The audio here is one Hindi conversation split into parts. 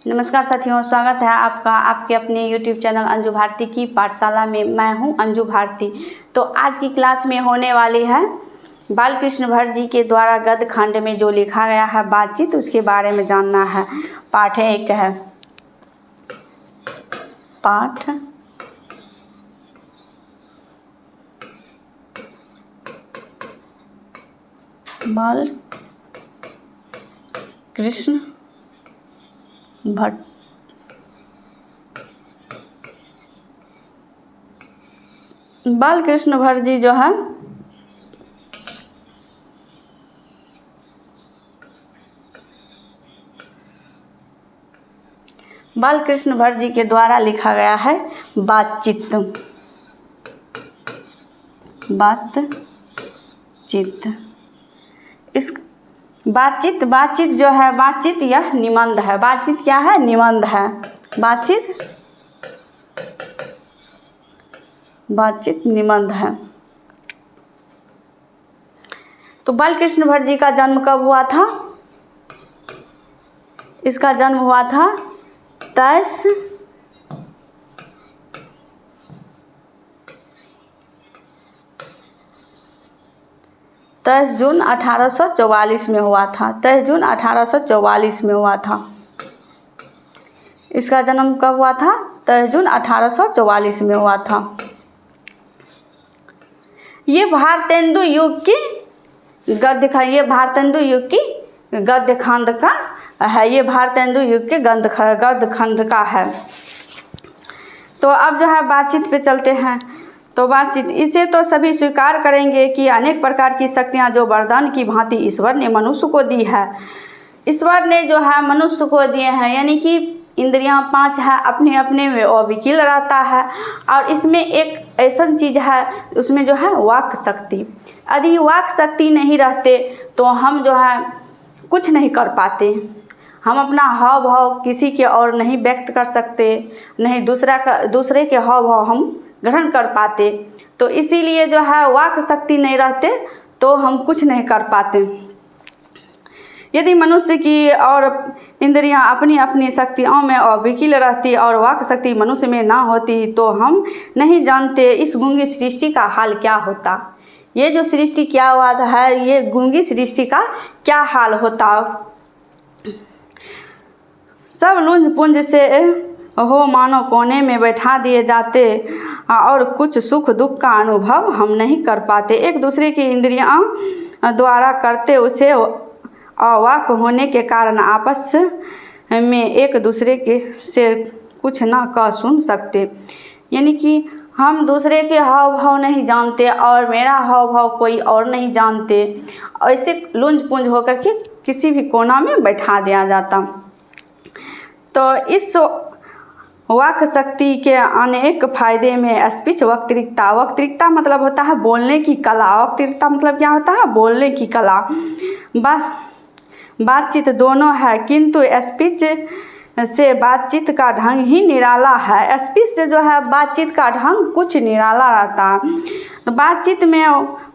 नमस्कार साथियों, स्वागत है आपका आपके अपने YouTube चैनल अंजू भारती की पाठशाला में। मैं हूं अंजू भारती। तो आज की क्लास में होने वाली है बालकृष्ण भट्ट जी के द्वारा गद्य खंड में जो लिखा गया है बातचीत, उसके बारे में जानना है। पाठ 1 है। पाठ बालकृष्ण भट्ट। बालकृष्ण भट्ट जी जो है बालकृष्ण भट्ट जी के द्वारा लिखा गया है बातचीत। इस बातचीत जो है, बातचीत यह निबंध है। बातचीत क्या है? निबंध है। बातचीत निबंध है। तो बालकृष्ण भट्ट जी का जन्म कब हुआ था? इसका जन्म हुआ था 23 जून 1844 में हुआ था। 23 जून 1844 में हुआ था। इसका जन्म कब हुआ था? 23 जून 1844 में हुआ था। ये भारतेंदु युग की गद्य खंड का है। ये भारतेंदु युग के गद्य खंड का है। तो अब जो है बातचीत पे चलते हैं। तो बातचीत, इसे तो सभी स्वीकार करेंगे कि अनेक प्रकार की शक्तियाँ जो वरदान की भांति ईश्वर ने मनुष्य को दी है। ईश्वर ने जो है मनुष्य को दिए हैं, यानी कि इंद्रियां 5 है, अपने अपने में अविकल रहता है। और इसमें एक ऐसा चीज़ है, उसमें जो है वाक शक्ति। यदि वाक शक्ति नहीं रहते तो हम जो है कुछ नहीं कर पाते। हम अपना हाव भाव किसी के और नहीं व्यक्त कर सकते, नहीं दूसरे के हाव भाव हम ग्रहण कर पाते। तो इसीलिए जो है वाक शक्ति नहीं रहते तो हम कुछ नहीं कर पाते। यदि मनुष्य की और इंद्रियां अपनी अपनी शक्तियों में अविकल रहती और वाक शक्ति मनुष्य में ना होती तो हम नहीं जानते इस गूंगी सृष्टि का हाल क्या होता। ये जो सृष्टि क्या हुआ है, ये गूंगी सृष्टि का क्या हाल होता। सब लुंज पुंज से हो मानो कोने में बैठा दिए जाते और कुछ सुख दुख का अनुभव हम नहीं कर पाते। एक दूसरे की इंद्रियां द्वारा करते उसे अवाक होने के कारण आपस में एक दूसरे के से कुछ ना कह सुन सकते। यानी कि हम दूसरे के हाव भाव नहीं जानते और मेरा हाव भाव कोई और नहीं जानते। ऐसे लुंज पुंज होकर के किसी भी कोना में बैठा दिया जाता। तो इस वाक शक्ति के अनेक फायदे में स्पीच वक्तृता मतलब होता है बोलने की कला। वक्तृता मतलब क्या होता है? बोलने की कला। बातचीत दोनों है, किंतु स्पीच से बातचीत का ढंग ही निराला है। स्पीच से जो है बातचीत का ढंग कुछ निराला रहता है। तो बातचीत में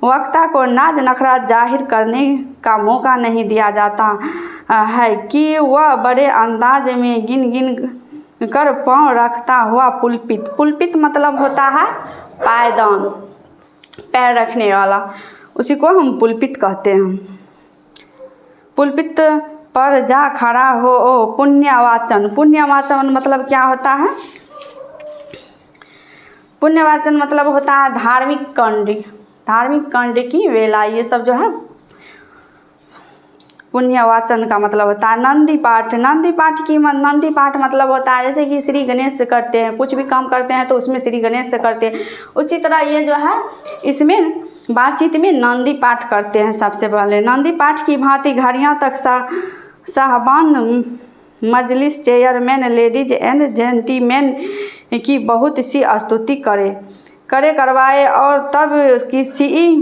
वक्ता को नाज नखरा जाहिर करने का मौका नहीं दिया जाता है कि वह बड़े अंदाज में गिन गिन कर पाँव रखता हुआ पुलपित मतलब होता है पायदान, पैर रखने वाला, उसी को हम पुलपित कहते हैं। पुलपित पर जा खड़ा हो पुण्यवाचन मतलब क्या होता है? पुण्यवाचन मतलब होता है धार्मिक कांड की वेला। ये सब जो है पुण्यवाचन का मतलब होता है। नंदी पाठ मतलब होता है जैसे कि श्री गणेश से करते हैं, कुछ भी काम करते हैं तो उसमें श्री गणेश से करते हैं। उसी तरह ये जो है इसमें बातचीत में नंदी पाठ करते हैं। सबसे पहले नंदी पाठ की भांति घड़ियाँ तक साहबान मजलिस चेयरमैन लेडीज एंड जेंटीमैन की बहुत सी स्तुति करवाए और तब किसी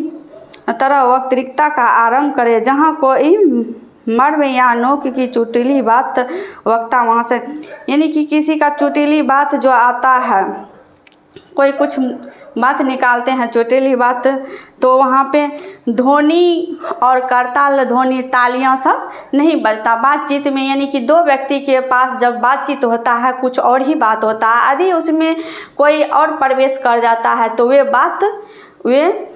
तरह वक्तृता का आरंभ करे। जहाँ कोई मर्म या नोक की चुटीली बात वक्ता वहाँ से, यानी कि किसी का चुटीली बात जो आता है, कोई कुछ बात निकालते हैं, चोटेली बात, तो वहाँ पे ध्वनि और करताल ध्वनि तालियां सब नहीं बजता बातचीत में। यानी कि दो व्यक्ति के पास जब बातचीत होता है कुछ और ही बात होता है, यदि उसमें कोई और प्रवेश कर जाता है तो वे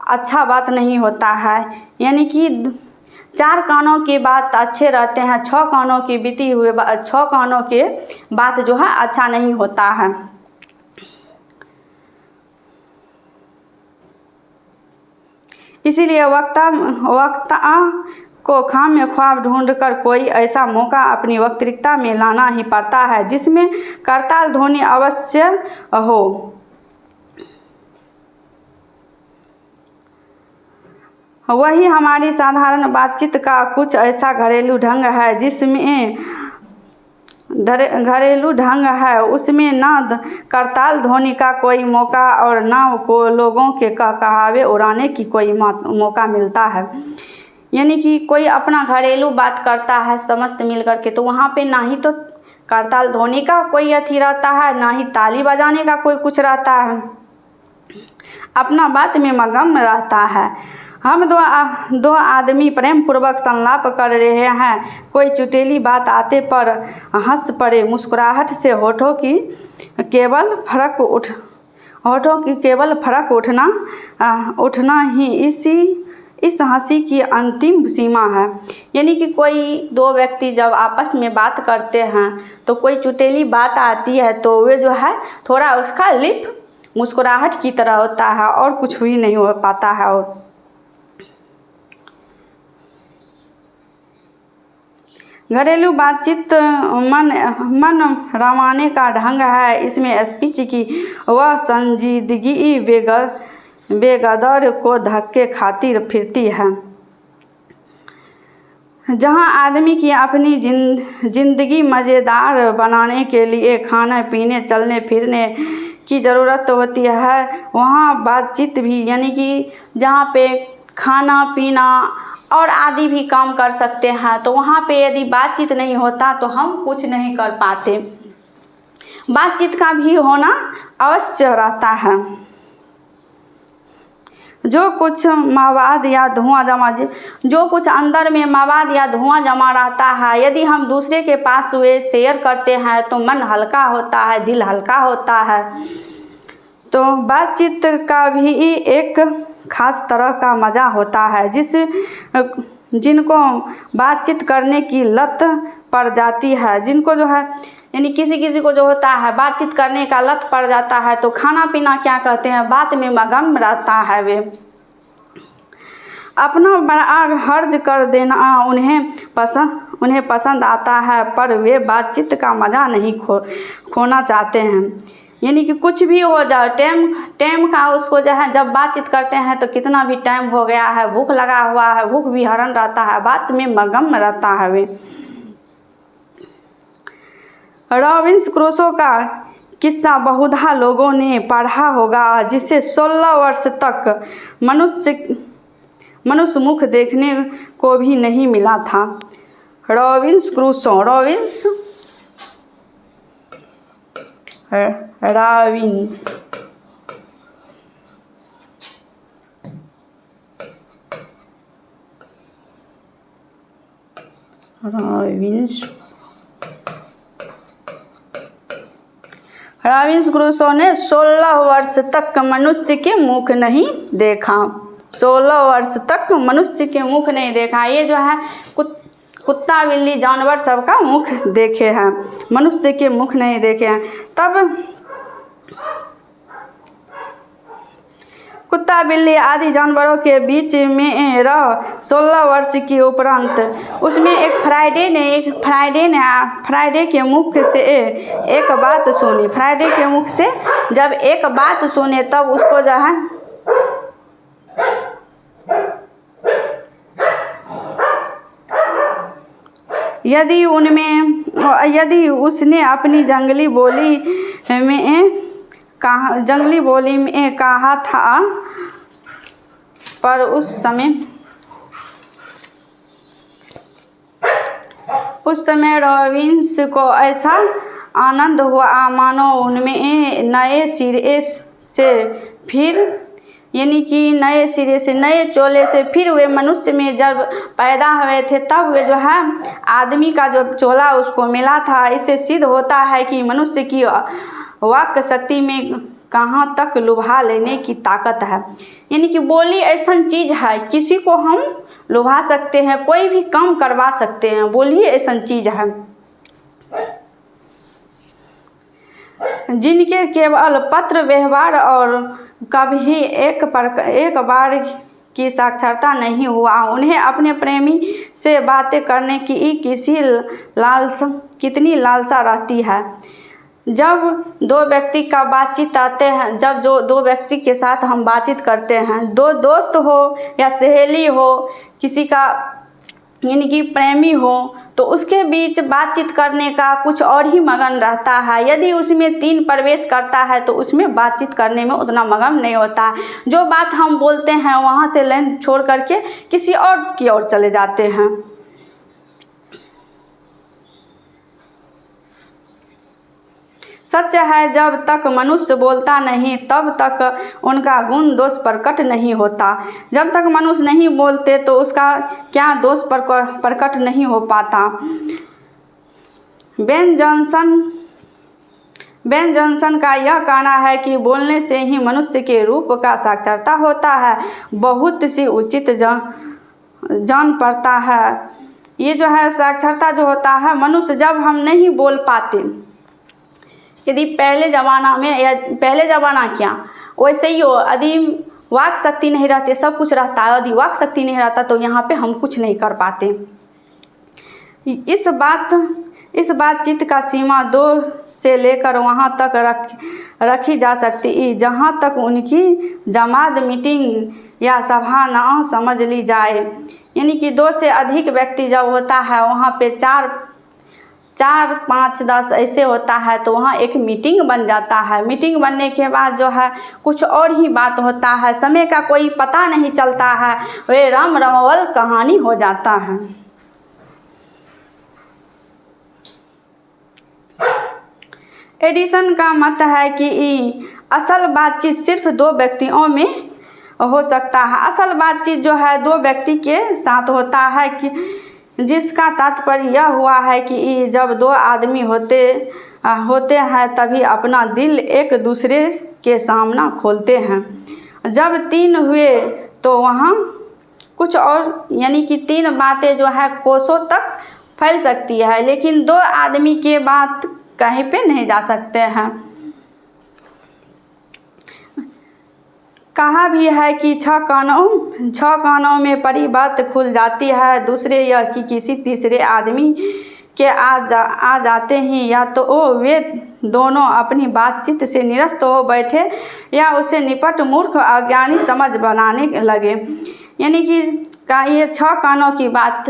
अच्छा बात नहीं होता है। यानी कि 4 कानों की बात अच्छे रहते हैं, 6 कानों की बीती हुए 6 कानों के बात जो है अच्छा नहीं होता है। इसीलिए वक्ता को खामख्वाह ढूंढकर कोई ऐसा मौका अपनी वक्तृता में लाना ही पड़ता है जिसमें करताल ध्वनि अवश्य हो। वही हमारी साधारण बातचीत का कुछ ऐसा घरेलू ढंग है उसमें न करताल ध्वनि का कोई मौका और न को लोगों के कहावे उड़ाने की कोई मौका मिलता है। यानी कि कोई अपना घरेलू बात करता है समस्त मिल करके, तो वहाँ पे ना ही तो करताल ध्वनि का कोई अथी रहता है, ना ही ताली बजाने का कोई कुछ रहता है, अपना बात में मगन रहता है। हम दो आदमी प्रेम पूर्वक संलाप कर रहे हैं, कोई चुटेली बात आते पर हंस पड़े, मुस्कुराहट से होठों की केवल फरक उठना ही इस हंसी की अंतिम सीमा है। यानी कि कोई दो व्यक्ति जब आपस में बात करते हैं तो कोई चुटेली बात आती है तो वे जो है थोड़ा उसका लिप मुस्कुराहट की तरह होता है और कुछ भी नहीं हो पाता है। और घरेलू बातचीत मन रमाने का ढंग है, इसमें स्पीच की वह संजीदगी बेगदर को धक्के खाती फिरती है। जहां आदमी की अपनी जिंदगी मज़ेदार बनाने के लिए खाने पीने चलने फिरने की ज़रूरत होती है, वहाँ बातचीत भी, यानी कि जहाँ पे खाना पीना और आदि भी काम कर सकते हैं, तो वहाँ पे यदि बातचीत नहीं होता तो हम कुछ नहीं कर पाते। बातचीत का भी होना अवश्य रहता है। जो कुछ मवाद या जो कुछ अंदर में मवाद या धुआं जमा रहता है, यदि हम दूसरे के पास वे शेयर करते हैं तो मन हल्का होता है, दिल हल्का होता है। तो बातचीत का भी एक खास तरह का मज़ा होता है जिनको बातचीत करने की लत पड़ जाती है, जिनको जो है यानी किसी को जो होता है बातचीत करने का लत पड़ जाता है, तो खाना पीना क्या कहते हैं, बात में मगन रहता है। वे अपना बड़ा हर्ज कर देना उन्हें पसंद आता है, पर वे बातचीत का मज़ा नहीं खोना चाहते हैं। यानी कि कुछ भी हो जाए, टाइम का उसको जो है जब बातचीत करते हैं तो कितना भी टाइम हो गया है, भूख लगा हुआ है, भूख भी हरण रहता है, बात में मगन रहता है। वे रॉबिन्सन क्रूसो का किस्सा बहुधा लोगों ने पढ़ा होगा, जिसे 16 वर्ष तक मनुष्य मुख देखने को भी नहीं मिला था। रॉबिन्सन क्रूसो रॉबिन्सन क्रूसो ने 16 वर्ष तक मनुष्य के मुख नहीं देखा। 16 वर्ष तक मनुष्य के मुख नहीं देखा। ये जो है कुत्ता बिल्ली जानवर सबका मुख देखे हैं, मनुष्य के मुख नहीं देखे हैं। तब कुत्ता बिल्ली आदि जानवरों के बीच में 16 वर्ष के उपरांत उसमें एक फ्राइडे के मुख से एक बात सुनी। फ्राइडे के मुख से जब एक बात सुने तब उसको जो है यदि उसने अपनी जंगली बोली में कहा था, पर उस समय रॉबिन्सन को ऐसा आनंद हुआ मानो उनमें नए से फिर यानी कि नए सिरे से नए चोले से फिर वे मनुष्य में जब पैदा हुए थे तब वे जो है आदमी का जो चोला उसको मिला था। इससे सिद्ध होता है कि मनुष्य की वाक शक्ति में कहाँ तक लुभा लेने की ताकत है। यानी कि बोली ऐसा चीज़ है, किसी को हम लुभा सकते हैं, कोई भी काम करवा सकते हैं। बोलिए ऐसा चीज़ है। जिनके केवल पत्र व्यवहार और कभी एक बार की साक्षात्कार नहीं हुआ, उन्हें अपने प्रेमी से बातें करने की कितनी लालसा रहती है। जब दो व्यक्ति का बातचीत आते हैं, जब जो दो व्यक्ति के साथ हम बातचीत करते हैं, दो दोस्त हो या सहेली हो, किसी का यानी कि प्रेमी हो, तो उसके बीच बातचीत करने का कुछ और ही मगन रहता है। यदि उसमें तीन प्रवेश करता है तो उसमें बातचीत करने में उतना मगन नहीं होता है। जो बात हम बोलते हैं वहाँ से लाइन छोड़ करके किसी और की ओर चले जाते हैं। सच है, जब तक मनुष्य बोलता नहीं तब तक उनका गुण दोष प्रकट नहीं होता। जब तक मनुष्य नहीं बोलते तो उसका क्या दोष प्रकट नहीं हो पाता। बेन जॉनसन का यह कहना है कि बोलने से ही मनुष्य के रूप का साक्षात्कार होता है। बहुत सी उचित जान पड़ता है। ये जो है साक्षात्कार जो होता है मनुष्य जब हम नहीं बोल पाते, यदि पहले ज़माना में या पहले ज़माना क्या वैसे ही हो, यदि वाक शक्ति नहीं रहती, सब कुछ रहता है, यदि वाक शक्ति नहीं रहता तो यहाँ पे हम कुछ नहीं कर पाते। इस बातचीत का सीमा 2 से लेकर वहाँ तक रखी जा सकती जहाँ तक उनकी जमात मीटिंग या सभा ना समझ ली जाए। यानी कि 2 से अधिक व्यक्ति जब होता है वहाँ पे 4, 5, 10 ऐसे होता है तो वहाँ एक मीटिंग बन जाता है। मीटिंग बनने के बाद जो है कुछ और ही बात होता है, समय का कोई पता नहीं चलता है, वे राम रमवल कहानी हो जाता है। एडिसन का मत है कि असल बातचीत सिर्फ 2 व्यक्तियों में हो सकता है। असल बातचीत जो है 2 व्यक्ति के साथ होता है कि जिसका तात्पर्य यह हुआ है कि जब 2 आदमी होते हैं तभी अपना दिल एक दूसरे के सामने खोलते हैं। जब 3 हुए तो वहाँ कुछ और यानी कि 3 बातें जो है कोसों तक फैल सकती है, लेकिन 2 आदमी के बात कहीं पे नहीं जा सकते हैं। कहा भी है कि 6 कानों में परी बात खुल जाती है। दूसरे यह कि किसी तीसरे आदमी के आ जाते ही या तो वे दोनों अपनी बातचीत से निरस्त हो बैठे या उसे निपट मूर्ख अज्ञानी समझ बनाने लगे। यानी कि ये 6 कानों की बात,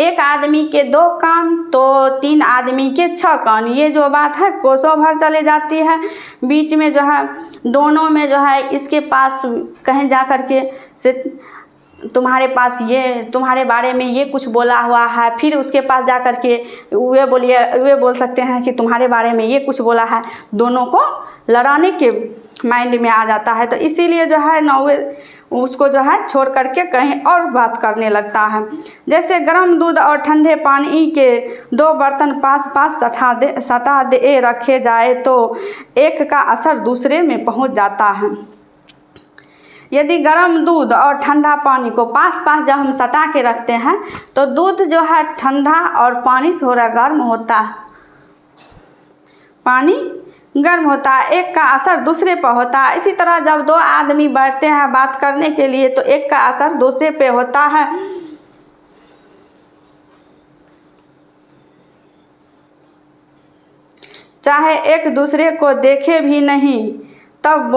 एक आदमी के 2 कान तो 3 आदमी के 6 कान, ये जो बात है कोसों भर चले जाती है। बीच में जो है दोनों में जो है इसके पास कहीं जा कर के से तुम्हारे पास ये तुम्हारे बारे में ये कुछ बोला हुआ है, फिर उसके पास जा कर के वे बोल सकते हैं कि तुम्हारे बारे में ये कुछ बोला है। दोनों को लड़ाने के माइंड में आ जाता है, तो इसीलिए जो है ना वे उसको जो है छोड़ करके कहीं और बात करने लगता है। जैसे गर्म दूध और ठंडे पानी के 2 बर्तन पास सटा दे रखे जाए तो एक का असर दूसरे में पहुंच जाता है। यदि गर्म दूध और ठंडा पानी को पास जब हम सटा के रखते हैं तो दूध जो है ठंडा और पानी थोड़ा गर्म होता है, पानी गर्म होता है, एक का असर दूसरे पर होता है। इसी तरह जब 2 आदमी बैठते हैं बात करने के लिए तो एक का असर दूसरे पे होता है। चाहे एक दूसरे को देखे भी नहीं तब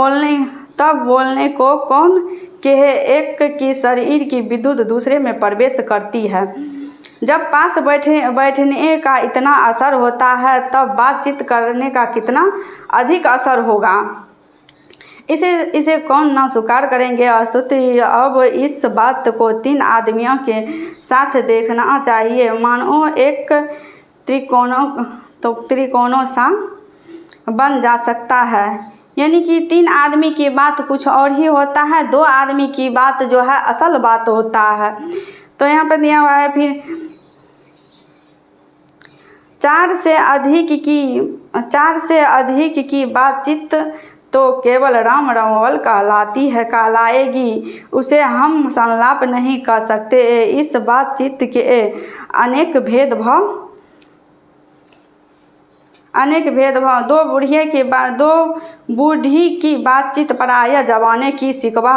बोलने को कौन कहे, एक की शरीर की विद्युत दूसरे में प्रवेश करती है। जब पास बैठने का इतना असर होता है तब बातचीत करने का कितना अधिक असर होगा, इसे कौन ना स्वीकार करेंगे। स्तुति अब इस बात को 3 आदमियों के साथ देखना चाहिए। मानो एक त्रिकोणों सा बन जा सकता है। यानी कि 3 आदमी की बात कुछ और ही होता है, 2 आदमी की बात जो है असल बात होता है। तो यहाँ पर दिया हुआ है फिर 4 से अधिक की बातचीत तो केवल राम रमवल कहलाएगी, उसे हम संलाप नहीं कर सकते। इस बातचीत के अनेक भेदभाव दो बूढ़ी की बातचीत प्रायः जमाने की शिकवा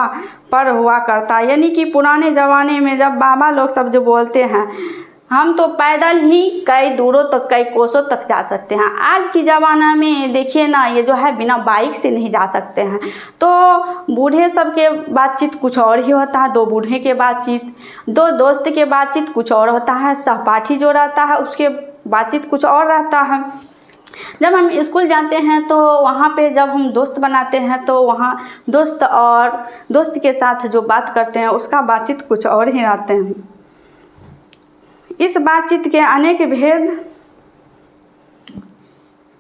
पर हुआ करता है। यानी कि पुराने ज़माने में जब बाबा लोग सब जो बोलते हैं हम तो पैदल ही कई दूरों तक, कई कोसों तक जा सकते हैं, आज की ज़माना में देखिए ना, ये जो है बिना बाइक से नहीं जा सकते हैं। तो बूढ़े सब के बातचीत कुछ और ही होता है, 2 बूढ़े के बातचीत, 2 दोस्त के बातचीत कुछ और होता है, सहपाठी जो रहता है उसके बातचीत कुछ और रहता है। जब हम स्कूल जाते हैं तो वहाँ पे जब हम दोस्त बनाते हैं तो वहाँ दोस्त के साथ जो बात करते हैं उसका बातचीत कुछ और ही रहते हैं। इस बातचीत के अनेक भेद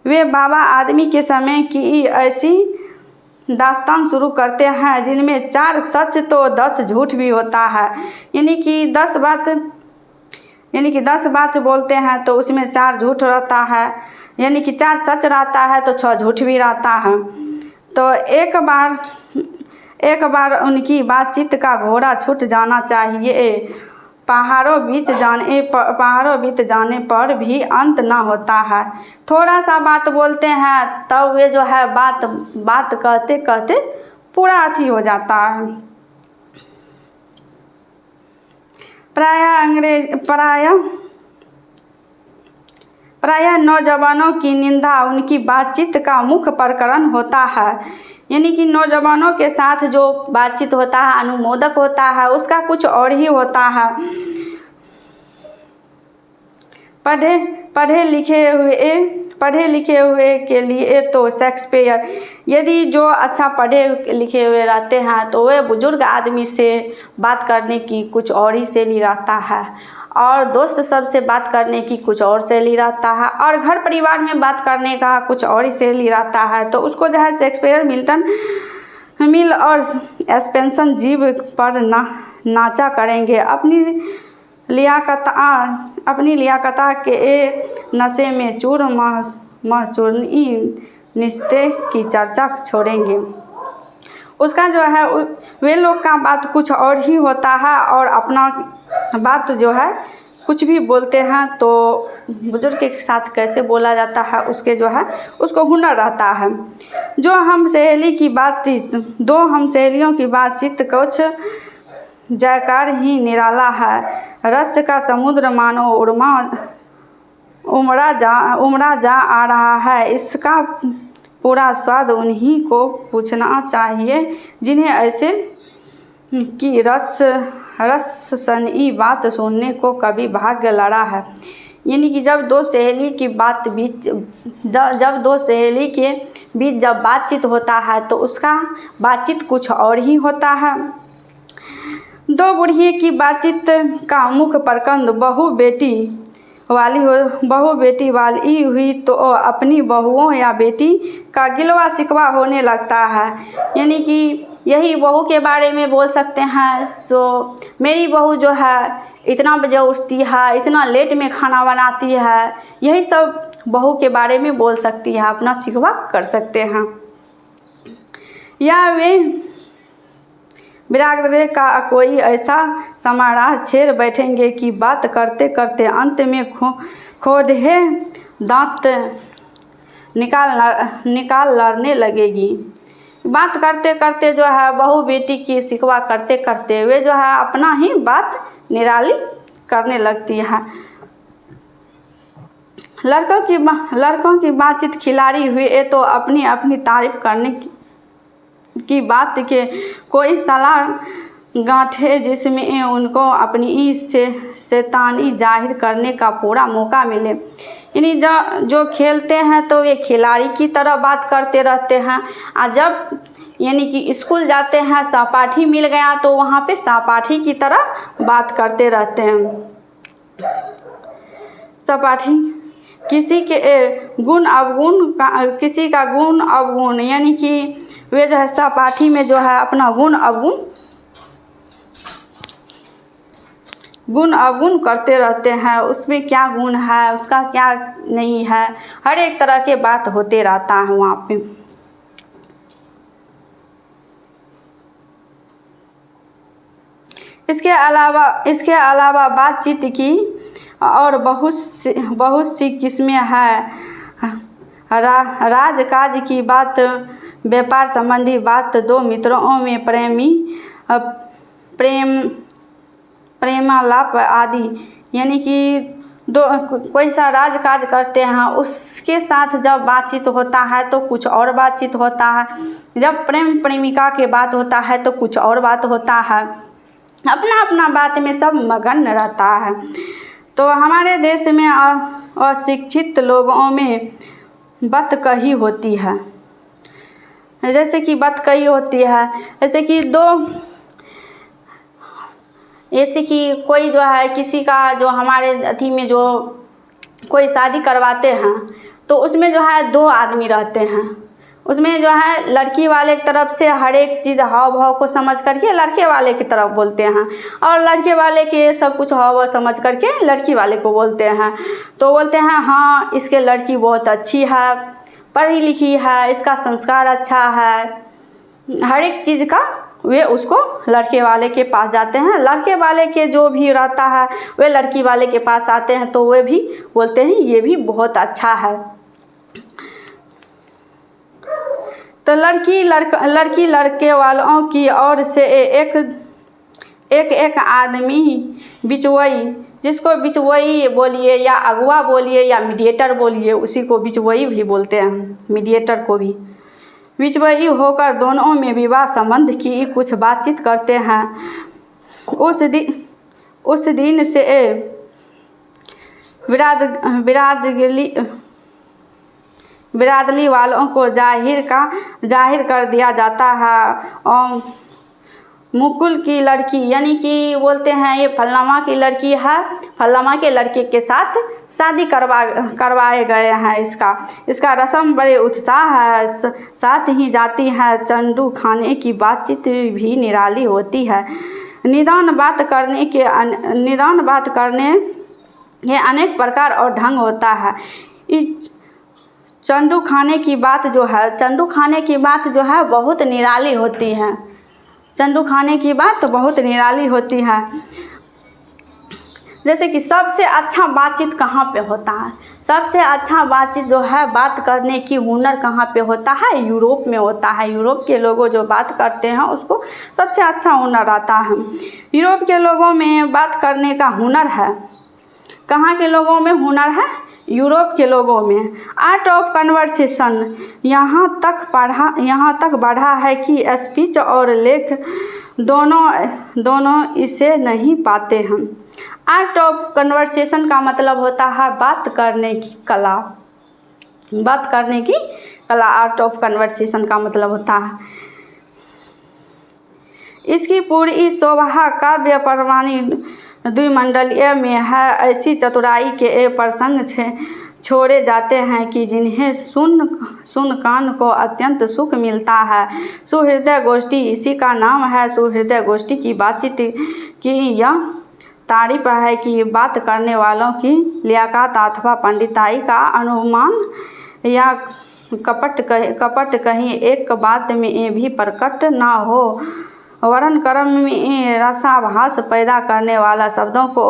वे बाबा आदमी के समय की ऐसी दास्तान शुरू करते हैं जिनमें 4 सच तो 10 झूठ भी होता है। यानी कि 10 बात बोलते हैं तो उसमें 4 झूठ रहता है, यानी कि 4 सच रहता है तो 6 झूठ भी रहता है। तो एक बार उनकी बातचीत का घोड़ा छूट जाना चाहिए, पहाड़ों बीत जाने पर भी अंत ना होता है। थोड़ा सा बात बोलते हैं तब वे जो है बात कहते कहते पूरा अथी हो जाता है। प्रायः नौजवानों की निंदा उनकी बातचीत का मुख्य प्रकरण होता है। यानी कि नौजवानों के साथ जो बातचीत होता है, अनुमोदक होता है, उसका कुछ और ही होता है। पढ़े लिखे हुए के लिए तो शेक्सपियर, यदि जो अच्छा पढ़े लिखे हुए रहते हैं तो वे बुजुर्ग आदमी से बात करने की कुछ और ही शैली रहता है, और दोस्त सबसे बात करने की कुछ और शैली रहता है, और घर परिवार में बात करने का कुछ और ही शैली रहता है। तो उसको जो है शेक्सपियर, मिल और स्पेंसन जीव पर नाचा करेंगे। अपनी लियाकता के नशे में चूर महचूरनी निश्चय की चर्चा छोड़ेंगे। उसका जो है वे लोग का बात कुछ और ही होता है, और अपना बात जो है कुछ भी बोलते हैं तो बुजुर्ग के साथ कैसे बोला जाता है उसके जो है उसको हुनर रहता है। दो हम सहेलियों की बातचीत कुछ जयकार ही निराला है। रस का समुद्र मानो उमड़ा जा आ रहा है, इसका पूरा स्वाद उन्हीं को पूछना चाहिए जिन्हें ऐसे की रस सनी बात सुनने को कभी भाग्य लड़ा है। यानी कि जब दो सहेली के बीच जब बातचीत होता है तो उसका बातचीत कुछ और ही होता है। 2 बुढ़िए की बातचीत का मुख्य प्रकंद बहु बेटी वाली हुई तो अपनी बहुओं या बेटी का गिलवा शिकवा होने लगता है। यानी कि यही बहू के बारे में बोल सकते हैं, सो मेरी बहू जो है इतना बजे उठती है, इतना लेट में खाना बनाती है, यही सब बहू के बारे में बोल सकती है, अपना शिकवा कर सकते हैं। या वे बिरादरी का कोई ऐसा समारोह छेड़ बैठेंगे कि बात करते करते अंत में खोड़े दांत निकाल लड़ने लगेगी। बात करते करते जो है बहू बेटी की शिकवा करते करते वे जो है अपना ही बात निराली करने लगती है। लड़कों की बातचीत खिलाड़ी हुए तो अपनी अपनी तारीफ करने की बात के कोई सलाह गांठे जिसमें उनको अपनी शैतानी जाहिर करने का पूरा मौका मिले। यानी जो खेलते हैं तो वे खिलाड़ी की तरह बात करते रहते हैं, और जब यानी कि स्कूल जाते हैं सहपाठी मिल गया तो वहाँ पे सहपाठी की तरह बात करते रहते हैं। सहपाठी किसी के गुण अवगुण का, किसी का गुण अवगुण, यानी कि वे जो है सहपाठी में जो है अपना गुण अवगुण करते रहते हैं। उसमें क्या गुण है, उसका क्या नहीं है, हर एक तरह के बात होते रहता है वहाँ पे। इसके अलावा बातचीत की और बहुत सी किस्में हैं। राजकाज की बात, व्यापार संबंधी बात, दो मित्रों में प्रेमालाप आदि, यानी कि कोई सा राजकाज करते हैं उसके साथ जब बातचीत होता है तो कुछ और बातचीत होता है, जब प्रेम प्रेमिका के बात होता है तो कुछ और बात होता है। अपना अपना बात में सब मगन रहता है। तो हमारे देश में अशिक्षित लोगों में बतकही होती है। जैसे कि बतकही होती है, जैसे कि कोई जो है किसी का जो हमारे अथी में जो कोई शादी करवाते हैं तो उसमें जो है 2 आदमी रहते हैं। उसमें जो है लड़की वाले की तरफ से हर एक चीज़ हाव भाव को समझ करके लड़के वाले की तरफ बोलते हैं, और लड़के वाले के सब कुछ हाव भाव समझ करके लड़की वाले को बोलते हैं। तो बोलते हैं हाँ इसके लड़की बहुत अच्छी है, पढ़ी लिखी है, इसका संस्कार अच्छा है, हर एक चीज़ का वे उसको लड़के वाले के पास जाते हैं। लड़के वाले के जो भी रहता है वे लड़की वाले के पास आते हैं तो वे भी बोलते हैं ये भी बहुत अच्छा है। तो लड़की लड़के वालों की ओर से एक आदमी बिचवई, जिसको बिचवई बोलिए या अगुआ बोलिए या मीडिएटर बोलिए, उसी को बिचवई भी बोलते हैं, मीडिएटर को भी। बिचवई होकर दोनों में विवाह संबंध की कुछ बातचीत करते हैं। उस दिन से बिरादरी वालों को जाहिर कर दिया जाता है। और मुकुल की लड़की, यानी कि बोलते हैं ये फल्लामा की लड़की है, फल्लामा के लड़के के साथ शादी करवाए गए हैं। इसका रस्म बड़े उत्साह है, साथ ही जाती है। चंदू खाने की बातचीत भी निराली होती है। निदान बात करने के अनेक प्रकार और ढंग होता है। इस चंदू खाने की बात जो है बहुत निराली होती है। चंदू खाने की बात बहुत निराली होती है। जैसे कि सबसे अच्छा बातचीत कहाँ पे होता है? सबसे अच्छा बातचीत जो है, बात करने की हुनर कहाँ पे होता है? यूरोप में होता है। यूरोप के लोगों जो बात करते हैं उसको सबसे अच्छा हुनर आता है। यूरोप के लोगों में बात करने का हुनर है। कहाँ के लोगों में हुनर है? यूरोप के लोगों में। आर्ट ऑफ कन्वर्सेशन यहाँ तक बढ़ा है कि स्पीच और लेख दोनों इसे नहीं पाते हैं। आर्ट ऑफ कन्वर्सेशन का मतलब होता है बात करने की कला। आर्ट ऑफ कन्वर्सेशन का मतलब होता है। इसकी पूरी शोभा काव्य प्रवाणी द्विमंडलीय में है। ऐसी चतुराई के प्रसंग छोड़े जाते हैं कि जिन्हें सुन कान को अत्यंत सुख मिलता है। सुहृदय गोष्ठी इसी का नाम है। सुहृदय गोष्ठी की बातचीत की यह तारीफ है कि बात करने वालों की लियाकत अथवा पंडिताई का अनुमान या कपट कहीं एक बात में भी प्रकट न हो। वर्ण क्रम में रसाभास पैदा करने वाला शब्दों को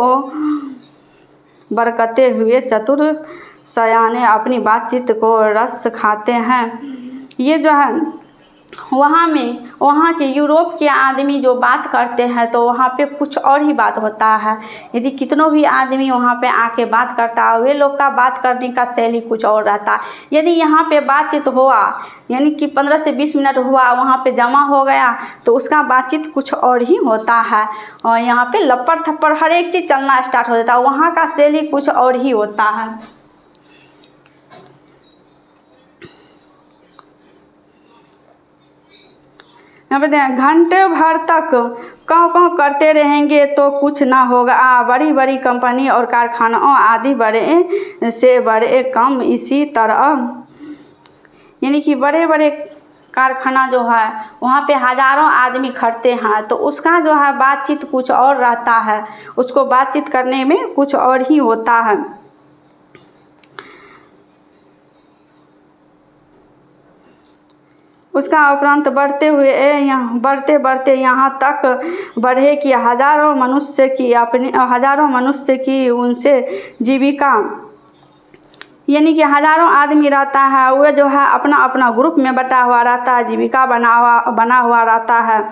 बरकते हुए चतुर सयाने अपनी बातचीत को रस खाते हैं। ये जो है वहाँ के यूरोप के आदमी जो बात करते हैं तो वहाँ पे कुछ और ही बात होता है। यदि कितनों भी आदमी वहाँ पे आके बात करता है, वे लोग का बात करने का शैली कुछ और रहता है। यदि यहाँ पे बातचीत हुआ, यानी कि 15 से 20 मिनट हुआ, वहाँ पे जमा हो गया तो उसका बातचीत कुछ और ही होता है। और यहाँ पे लपड़ थप्पड़ हर एक चीज़ चलना स्टार्ट हो जाता है। वहाँ का शैली कुछ और ही होता है। यहाँ पे घंटे भर तक काँव काँव करते रहेंगे तो कुछ ना होगा। बड़ी बड़ी कंपनी और कारखानों आदि बड़े से बड़े कम इसी तरह, यानी कि बड़े बड़े कारखाना जो है वहाँ पे हज़ारों आदमी खटते हैं, तो उसका जो है बातचीत कुछ और रहता है, उसको बातचीत करने में कुछ और ही होता है। उसका उपरांत बढ़ते बढ़ते यहाँ तक बढ़े कि हज़ारों मनुष्य की उनसे जीविका, यानी कि हज़ारों आदमी रहता है, वह जो है अपना अपना ग्रुप में बटा हुआ रहता है, जीविका बना हुआ रहता है।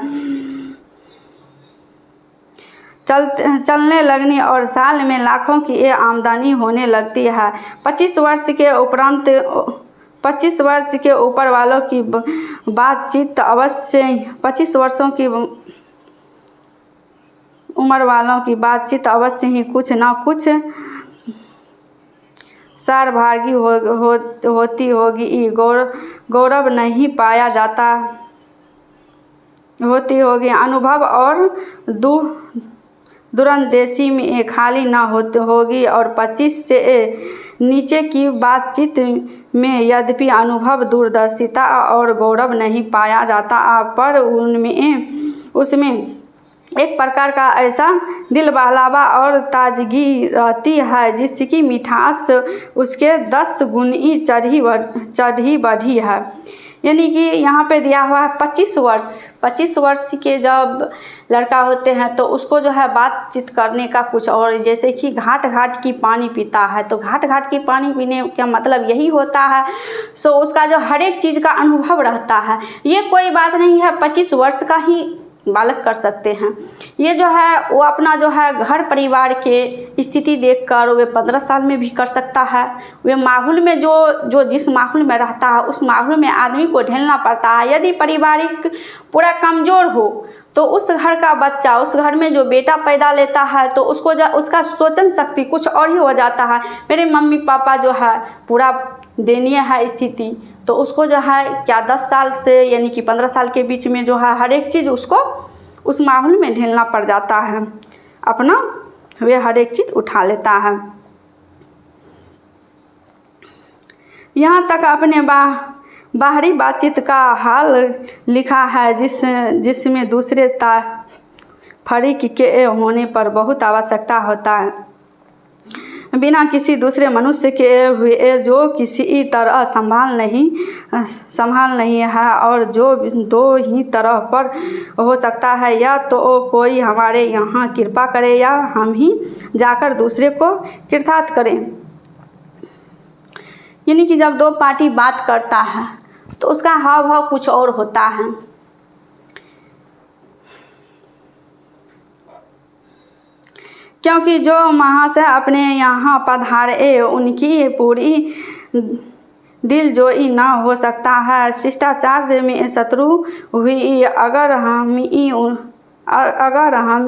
चलने लगनी और साल में लाखों की ये आमदनी होने लगती है। 25 वर्ष के ऊपर वालों की बातचीत अवश्य 25 वर्षों की उम्र वालों की बातचीत अवश्य ही कुछ ना कुछ सारभागी होती होगी। गौरव नहीं पाया जाता होती होगी। अनुभव और दूरंदेशी में खाली ना होगी। और 25 से नीचे की बातचीत में यद्यपि अनुभव, दूरदर्शिता और गौरव नहीं पाया जाता, पर उसमें एक प्रकार का ऐसा दिल बहलावा और ताजगी रहती है जिसकी मिठास उसके 10 गुनी चढ़ी बढ़ी है। यानी कि यहाँ पे दिया हुआ है 25 वर्ष के जब लड़का होते हैं तो उसको जो है बातचीत करने का कुछ और, जैसे कि घाट की पानी पीता है, तो घाट की पानी पीने का मतलब यही होता है। सो उसका जो हर एक चीज़ का अनुभव रहता है। ये कोई बात नहीं है 25 वर्ष का ही बालक कर सकते हैं। ये जो है वो अपना जो है घर परिवार के स्थिति देखकर वे 15 साल में भी कर सकता है। वे माहौल में जो जिस माहौल में रहता है उस माहौल में आदमी को ढलना पड़ता है। यदि पारिवारिक पूरा कमज़ोर हो तो उस घर का बच्चा, उस घर में जो बेटा पैदा लेता है तो उसका सोचन शक्ति कुछ और ही हो जाता है। मेरे मम्मी पापा जो है पूरा दयनीय है स्थिति, तो उसको जो है क्या 10 साल से यानी कि 15 साल के बीच में जो है हर एक चीज़ उसको उस माहौल में ढलना पड़ जाता है, अपना वे हर एक चीज़ उठा लेता है। यहाँ तक अपने बाहरी बातचीत का हाल लिखा है जिसमें दूसरे फरीक के होने पर बहुत आवश्यकता होता है। बिना किसी दूसरे मनुष्य के हुए जो किसी तरह संभाल नहीं है, और जो दो ही तरह पर हो सकता है, या तो कोई हमारे यहाँ कृपा करे या हम ही जाकर दूसरे को कृतार्थ करें। यानी कि जब दो पार्टी बात करता है तो उसका हाव भाव कुछ और होता है। क्योंकि जो महाशय अपने यहाँ पधारे उनकी पूरी दिलजोई न हो सकता है। शिष्टाचार में शत्रु हुई अगर हम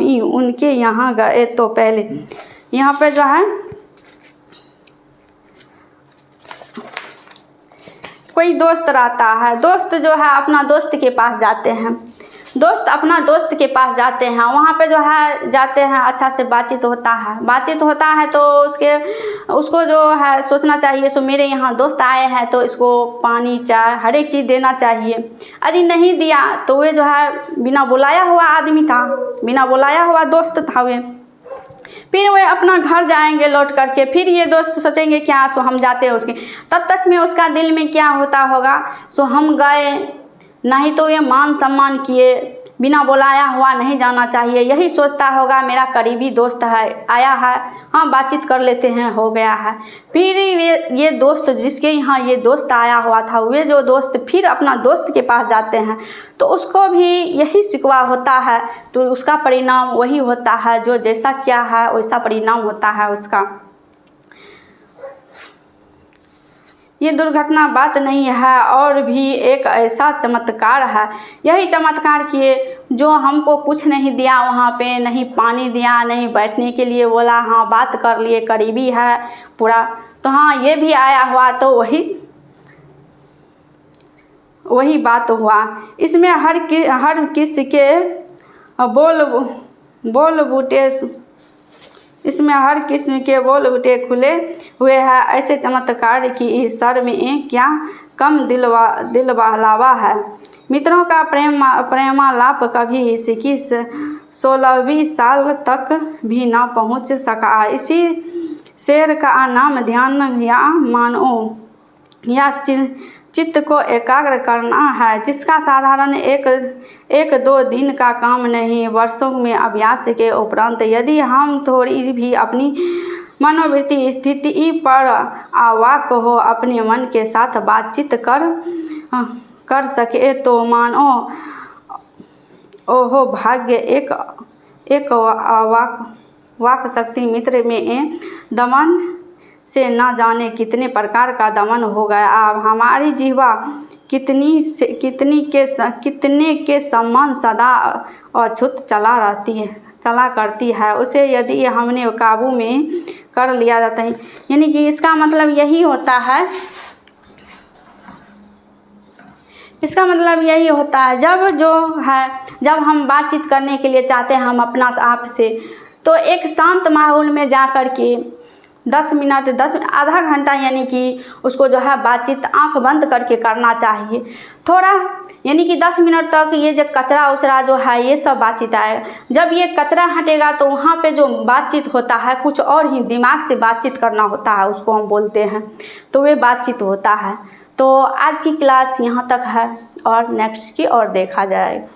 ही उनके यहाँ गए तो पहले यहाँ पे जो है कोई दोस्त रहता है, दोस्त जो है अपना दोस्त के पास जाते हैं, दोस्त अपना दोस्त के पास जाते हैं, वहाँ पे जो है जाते हैं, अच्छा से बातचीत होता है तो उसको जो है सोचना चाहिए सो मेरे यहाँ दोस्त आए हैं तो इसको पानी चाय हर एक चीज़ देना चाहिए। यदि नहीं दिया तो वे जो है बिना बुलाया हुआ आदमी था, बिना बुलाया हुआ दोस्त था वे। फिर वे अपना घर जाएंगे लौट करके, फिर ये दोस्त सोचेंगे क्या सो हम जाते हैं उसके, तब तक में उसका दिल में क्या होता होगा सो हम गए, नहीं तो ये मान सम्मान किए, बिना बुलाया हुआ नहीं जाना चाहिए, यही सोचता होगा मेरा करीबी दोस्त है आया है, हाँ बातचीत कर लेते हैं हो गया है। फिर ये दोस्त जिसके यहाँ ये दोस्त आया हुआ था वे जो दोस्त फिर अपना दोस्त के पास जाते हैं तो उसको भी यही शिकवा होता है, तो उसका परिणाम वही होता है, जो जैसा क्या है वैसा परिणाम होता है उसका। ये दुर्घटना बात नहीं है और भी एक ऐसा चमत्कार है, यही चमत्कार किए जो हमको कुछ नहीं दिया वहाँ पे, नहीं पानी दिया, नहीं बैठने के लिए बोला, हाँ बात कर लिए, करीबी है पूरा, तो हाँ ये भी आया हुआ तो वही बात हुआ। इसमें हर किसी के बोल बूटे, इसमें हर किस्म के बोल बूटे खुले हुए हैं। ऐसे चमत्कार की इस सर में क्या कम दिल बहलावा है। मित्रों का प्रेमालाप कभी इसकी 16वीं साल तक भी न पहुंच सका। इसी शेर का नाम ध्यान या मानो या चित्त को एकाग्र करना है, जिसका साधारण एक दो दिन का काम नहीं, वर्षों में अभ्यास के उपरांत यदि हम थोड़ी भी अपनी मनोवृत्ति स्थिति पर अवाक हो, अपने मन के साथ बातचीत कर सके तो मानो ओहो भाग्य एक वाक शक्ति मित्र में दमन से न जाने कितने प्रकार का दमन हो गया। अब हमारी जीवा कितने के समान सदा अछूत चला करती है, उसे यदि हमने काबू में कर लिया जाता है। यानी कि इसका मतलब यही होता है, जब हम बातचीत करने के लिए चाहते हैं हम अपना आप से, तो एक शांत माहौल में जा कर के 10 मिनट आधा घंटा यानी कि उसको जो है बातचीत आंख बंद करके करना चाहिए थोड़ा, यानी कि 10 मिनट तक ये जो कचरा उचरा जो है ये सब बातचीत आएगा। जब ये कचरा हटेगा तो वहाँ पे जो बातचीत होता है कुछ और ही दिमाग से बातचीत करना होता है, उसको हम बोलते हैं, तो वे बातचीत होता है। तो आज की क्लास यहाँ तक है और नेक्स्ट की और देखा जाएगा।